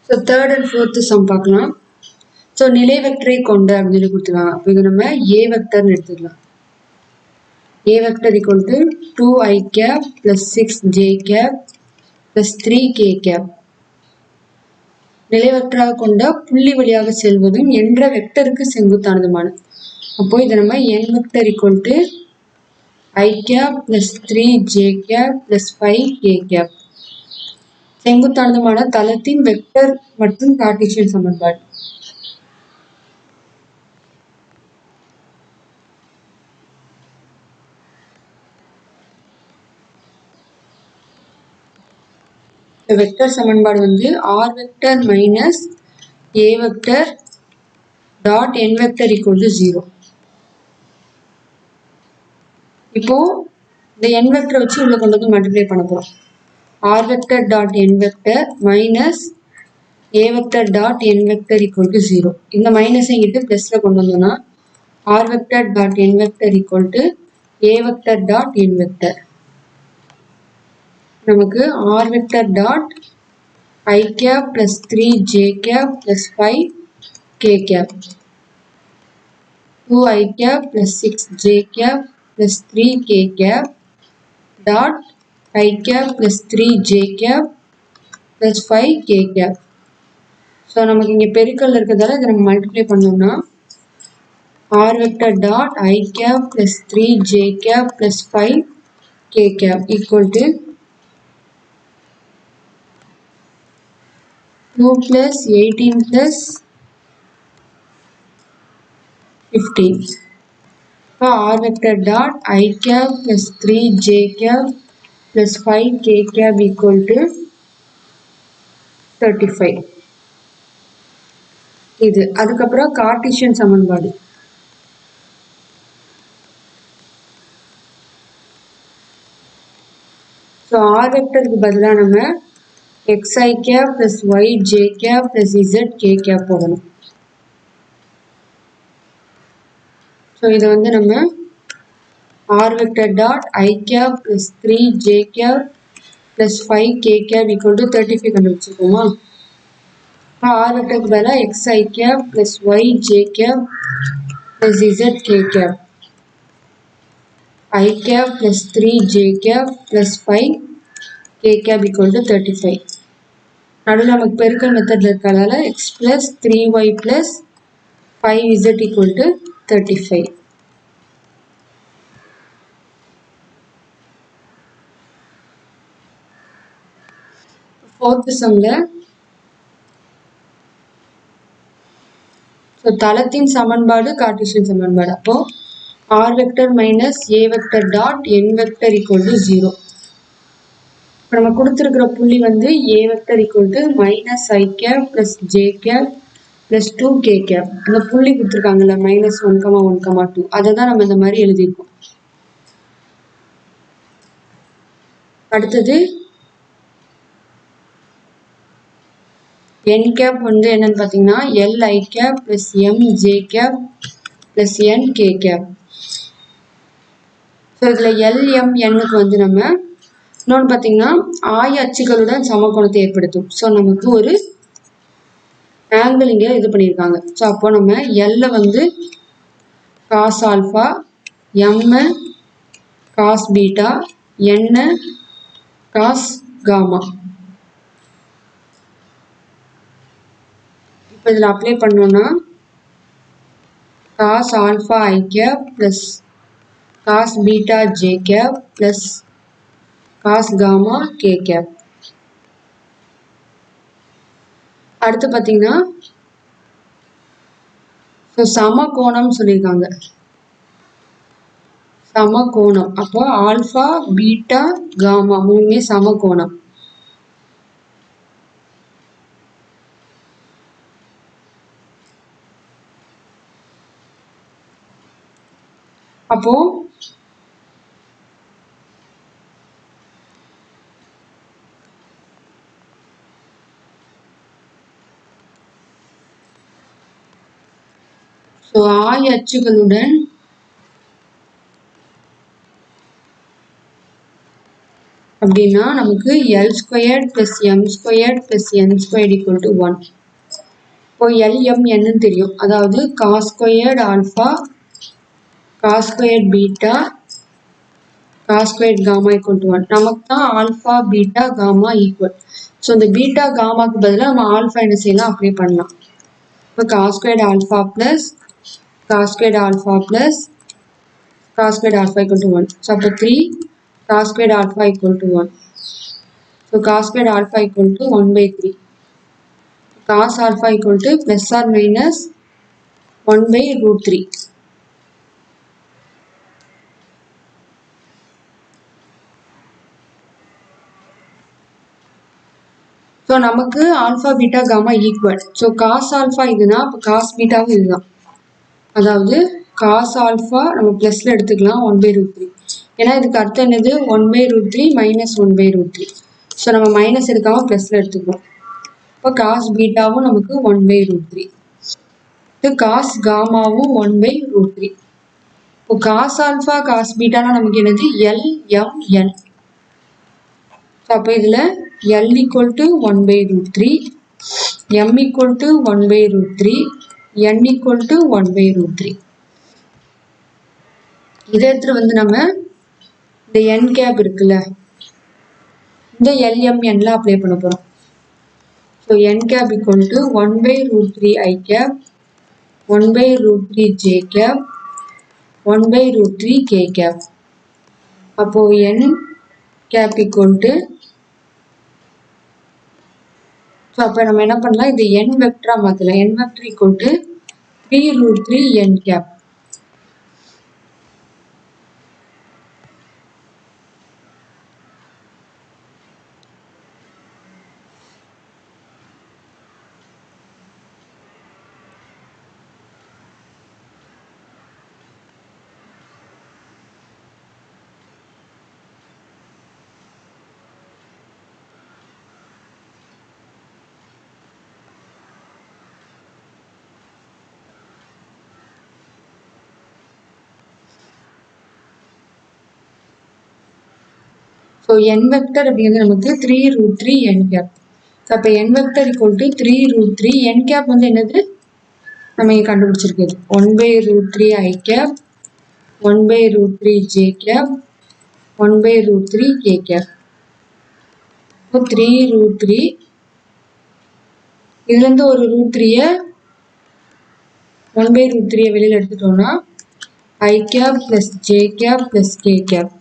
So third and fourth some பார்க்கலாம். So நிலை வெக்டரை கொண்ட அப்படின்னு சொல்லி கொடுத்துருக்காங்க. அப்போ இது நம்ம ஏ வெக்டர்னு எடுத்துக்கலாம். A vector equal to 2i cap plus 6j cap plus 3k cap. நிலை வெக்டராக கொண்ட புள்ளி வழியாக செல்வதும் என்ற வெக்டருக்கு செங்குத்தானதுமான. அப்போ இதை நம்ம n vector equal to i cap plus 3j cap plus 5k cap. செங்குத்தானதுமான தளத்தின் வெக்டர் மற்றும் கார்ட்டீசியன் சமன்பாடு. வெக்டர் சமன்பாடு வந்து r vector minus a vector dot n vector equal to 0. இப்போ இந்த n வெக்டர் வச்சு உள்ள கொண்டு வந்து மல்டிப்ளை பண்ண போறோம். r vector dot n vector minus a vector dot n vector equal to 0. இந்த மைனஸ் இங்கிட்டு பிளஸ்ல கொண்டு வந்தோம்னா r vector dot n vector equal to a vector dot n vector. நமக்கு r vector dot i cap plus 3j cap plus 5k cap 2i cap plus 6j cap plus 3k cap dot i cap plus 3j cap plus 5k cap. So நமக்கு இங்கே பெருக்கல் இருக்கிறதால இதை நம்ம multiply பண்ணோம்னா r vector dot i cap plus 3j cap plus 5k gap equal to 2 plus 18 plus 15. So r vector dot I cap plus 3j cap plus 5k cap equal to 35. இது அதுக்கப்புறம் Cartesian சமன்பாடு. So r வெக்டருக்கு பதிலாக நம்ம xi cap plus yj cap plus zk cap போடணும். So இதை வந்து நம்ம r vector dot I cap plus 3j cap plus 5k cap equal to 35 கண்டுபிடிச்சிருக்கோமா? r வெக்டருக்கு பதிலாக xi cap plus yj cap plus zk cap I cap plus 3j cap plus 5k cap equal to 35. நடுவில் நமக்கு பெருக்கல் மெத்தட்ல இருக்கிறதால x plus 3y plus 5z equal to 35. Fourth sumல தளத்தின் சமன்பாடு Cartesian சமன்பாடு. அப்போ r vector minus a vector dot n vector equal to 0. இப்போ நம்ம கொடுத்துருக்கிற புள்ளி வந்து a vector equal to minus I cap plus j cap plus 2k cap. அந்த புள்ளி கொடுத்துருக்காங்கல்ல minus 1, 1, 2 அதை தான் நம்ம இந்த மாதிரி எழுதியிருக்கோம். அடுத்தது n cap வந்து என்னன்னு பார்த்தீங்கன்னா li cap plus mj cap plus nk cap. So இதில் LMNக்கு வந்து நம்ம இன்னொன்று பார்த்தீங்கன்னா ஆய அச்சுகளுடன் சமகோணத்தை ஏற்படுத்தும். ஸோ நமக்கு ஒரு ஆங்கிள் இங்கே இது பண்ணியிருக்காங்க. ஸோ அப்போ நம்ம எல்ல வந்து cos alpha, m cos beta, n cos gamma. இப்போ இதில் அப்ளை பண்ணோம்னா cos alpha i cap plus cos beta j cap plus cos gamma k cap. அடுத்து பார்த்தீங்கன்னா சமகோணம் சொல்லியிருக்காங்க. சமகோணம் அப்போ ஆல்ஃபா பீட்டா காமா மூணுமே சமகோணம். அப்போ ஆய அச்சுகளுடன் அப்படின்னா நமக்கு L squared + M squared + N squared = 1. இப்போ LM என்னன்னு தெரியும். அதாவது cos squared alpha cos squared beta cos squared gamma = 1. நமக்கு தான் alpha beta gamma equal. So இந்த பீட்டா காமாக்கு பதிலாக நம்ம ஆல்ஃபா என்ன செய்யலாம், அப்ளை பண்ணலாம். இப்போ cos squared alpha plus cos squared alpha plus cos squared alpha = 1. So அப்போ 3 cos squared alpha = 1. So cos squared alpha = 1/3. cos alpha = plus or minus 1/√3. So நமக்கு alpha beta gamma equal. So cos alpha இதுனா இப்போ cos பீட்டாவும் இதுதான். அதாவது cos alpha நம்ம ப்ளஸில் எடுத்துக்கலாம் 1/√3. ஏன்னா இதுக்கு அர்த்தம் என்னது, 1/√3 மைனஸ் 1/√3. ஸோ நம்ம மைனஸ் எடுக்காமல் ப்ளஸில் எடுத்துக்கலாம். இப்போ காஸ் பீட்டாவும் நமக்கு 1/√3. இது காஸ் காமாவும் 1/√3. இப்போ காஸ் ஆல்ஃபா காஸ் பீட்டானா நமக்கு என்னது, LMN. அப்போ இதில் L = 1/√3, M = 1/√3, N = 1/√3. இதை எடுத்துட்டு வந்து நம்ம இந்த N கேப் இருக்குல்ல, இந்த LMN அப்ளை பண்ண போகிறோம். So N cap = 1/√3 I cap 1/√3 J cap 1/√3 K cap. அப்போ N கேப் ஸோ அப்போ நம்ம என்ன பண்ணலாம், இது N வெக்டரா மாற்றலாம். N vector = 3√3 N cap. So N vector அப்படிங்கிறது நமக்கு 3√3 N கேப். ஸோ அப்போ N வெக்டர் = 3√3 N கேப் வந்து என்னது, நம்ம இங்கே கண்டுபிடிச்சிருக்கிறது 1/√3 I cap 1/√3 J cap 1/√3 K cap. இப்போ 3√3 இதுலேருந்து ஒரு √3 1/√3 வெளியில் எடுத்துட்டோம்னா I cap + J cap + K cap.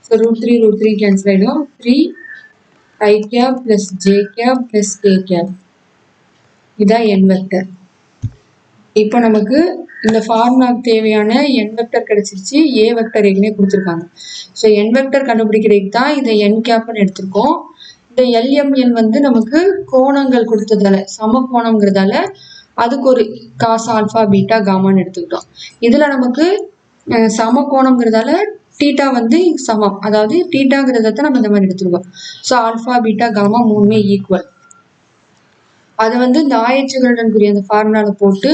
So √3 cancel ஆகிடும். 3 I cap + J cap + K cap. இதான் N வெக்டர். இப்போ நமக்கு இந்த ஃபார்முலாக்கு தேவையான N வெக்டர் கிடைச்சிருச்சு. A வெக்டர் ஏற்கனவே கொடுத்துருக்காங்க. ஸோ N வெக்டர் கண்டுபிடிக்கிறதுக்கு தான் இதை N கேப்னு எடுத்திருக்கோம். இந்த LMN வந்து நமக்கு கோணங்கள் கொடுத்ததால, சம கோணங்கிறதால அதுக்கு ஒரு காஸ் ஆல்ஃபா பீட்டா காமான்னு எடுத்துக்கிட்டோம். இதில் நமக்கு சம கோணங்கிறதால தீட்டா வந்து சமம், அதாவது தீட்டாங்கிறத நம்ம இந்த மாதிரி எடுத்துருவோம். ஸோ ஆல்ஃபா பீட்டா காமா மூணுமே ஈக்குவல். அதை வந்து இந்த ஆயச்சுகளுடனுக்குரிய அந்த ஃபார்முலாவில் போட்டு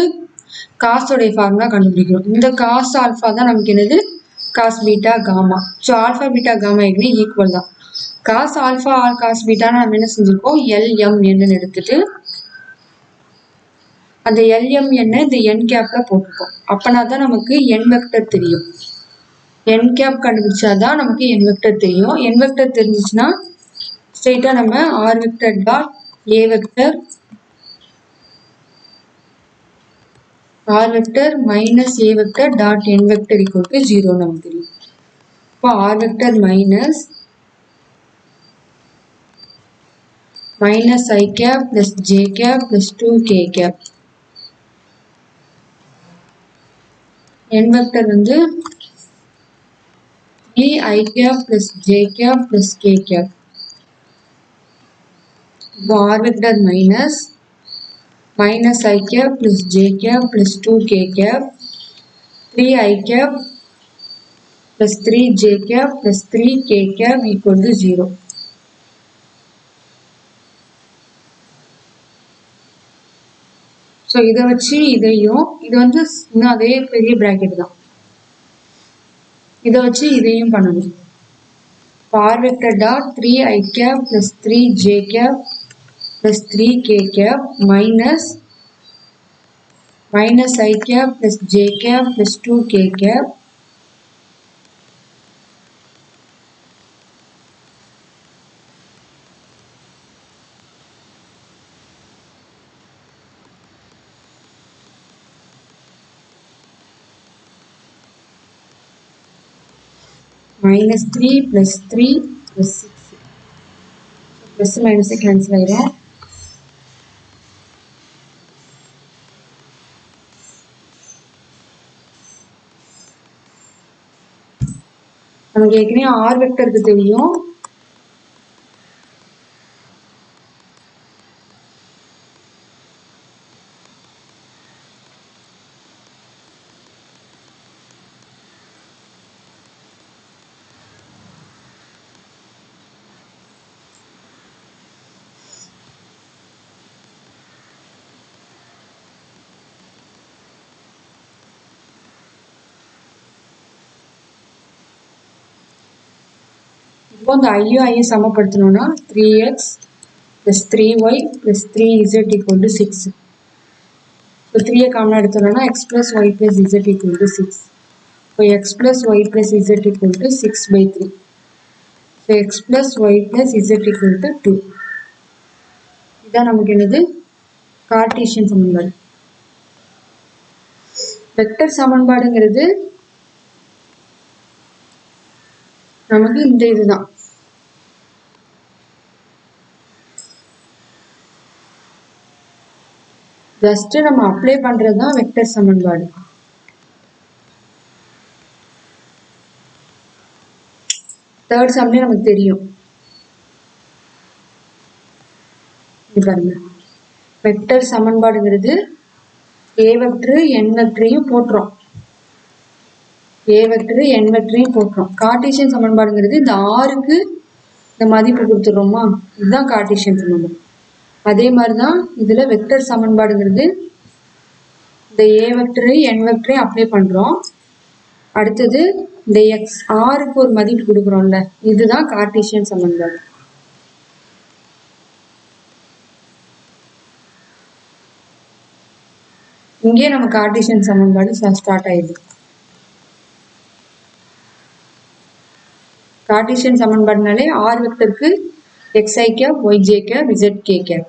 காசோடைய ஃபார்முலா கண்டுபிடிக்கணும். இந்த காஸ் ஆல்ஃபா தான் நமக்கு என்னது, cos beta gamma. So alpha beta gamma ஏற்கனவே ஈக்குவல் தான். காஸ் ஆல்ஃபா ஆர் காஸ் பீட்டான்னு நம்ம என்ன செஞ்சுருக்கோம், LMN எடுத்துட்டு அந்த LMN இந்த N கேப்ல போட்டுருக்கோம். அப்பனா தான் நமக்கு N வெக்டர் தெரியும். N கேப் கண்டுபிடிச்சாதான் நமக்கு N வெக்டர் தெரியும். N வெக்டர் தெரிஞ்சிச்சுன்னா ஸ்ட்ரெயிட்டா நம்ம R vector dot A vector R vector minus A vector dot N vector = 0 நமக்கு தெரியும். இப்போ R vector minus I cap + J cap + 2K cap. N vector வந்து 3 I cap + J cap + K cap. இப்போ R vector minus I cap + J cap + 2K gap 3 I cap + 3 J cap + 3K cap = 0. So இதை வச்சு இதையும், இது வந்து இன்னும் அதே பெரிய பிராக்கெட் தான், இதை வச்சு இதையும் பண்ணணும். r vector dot 3i cap plus 3j cap plus 3k cap minus I cap plus j cap plus 2k cap minus 3 plus 3 plus 6. Plus minus cancel ஆயிரும். நமக்கு ஏற்கனவே r வெக்டருக்கு தெரியும். இப்போ இந்த ஐயும் சமப்படுத்தணும்னா 3x plus 3y plus 3z equal to 6. இப்போ 3 காமனா எடுத்தோம்னா x plus y plus z equal to 6. இப்போ x plus y plus z equal to 6 by 3. So x plus y plus z equal to 2. இதான் நமக்கு என்னது கார்ட்டீசியன் சமன்பாடு. Vector சமன்பாடுங்கிறது நமக்கு இந்த இதுதான். ஜஸ்ட் நம்ம அப்ளை பண்றது தான் வெக்டர் சமன்பாடு. தேர்ட் சம்லயே நமக்கு தெரியும். பாருங்க வெக்டர் சமன்பாடுங்கிறது a வெக்டர் n வெக்டரையும் போட்டுரும். a வெக்டர் n வெக்டரையும் போட்டுரும். கார்ட்டீசியன் சமன்பாடுங்கிறது இந்த rக்கு இந்த மதிப்பு கொடுத்துறோமா, இதுதான் கார்ட்டீசியன் சமன்பாடு. அதே மாதிரிதான் இதுல வெக்டர் சமன்பாடுங்கிறது இந்த a வெக்டர் n வெக்டரையும் அப்ளை பண்றோம். அடுத்தது இந்த x rக்கு ஒரு மதிப்பு கொடுக்குறோம்ல, இதுதான் கார்ட்டீசியன் சமன்பாடு. இங்கே நம்ம கார்ட்டீசியன் சமன்பாடு ஸ்டார்ட் ஆயிடுது. கார்ட்டீசியன் சமன்பாடுனாலே r வெக்டருக்கு xi cap yj cap zk cap